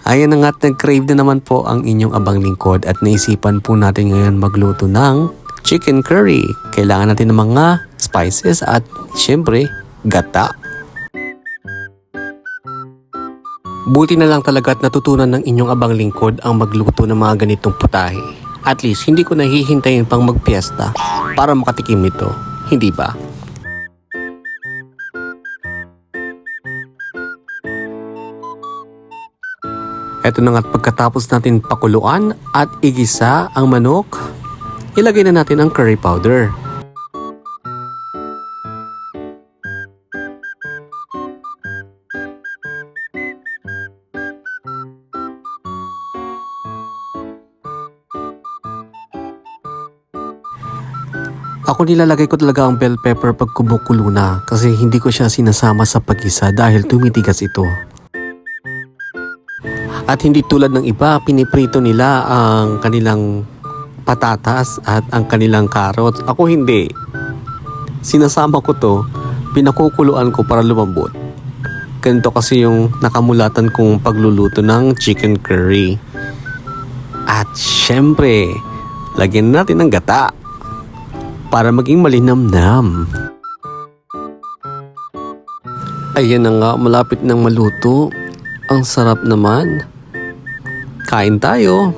Ayan na nga't nag-crave na naman po ang inyong abang lingkod at naisipan po natin ngayon magluto ng chicken curry. Kailangan natin ng mga spices at syempre gata. Buti na lang talaga at natutunan ng inyong abang lingkod ang magluto ng mga ganitong putahe. At least hindi ko nahihintayin pang magpiesta para makatikim nito, hindi ba? Eto na nga't pagkatapos natin pakuluan at igisa ang manok, ilagay na natin ang curry powder. Ako nilalagay ko talaga ang bell pepper pag kumukulo na kasi hindi ko siya sinasama sa pag-isa dahil tumitigas ito. At hindi tulad ng iba, piniprito nila ang kanilang patatas at ang kanilang carrots. Ako hindi. Sinasama ko to, pinakukuluan ko para lumambot. Ganito kasi yung nakamulatan kong pagluluto ng chicken curry. At syempre, lagyan natin ng gata para maging malinamnam. Ayan na nga, malapit nang maluto. Ang sarap naman. Kain tayo.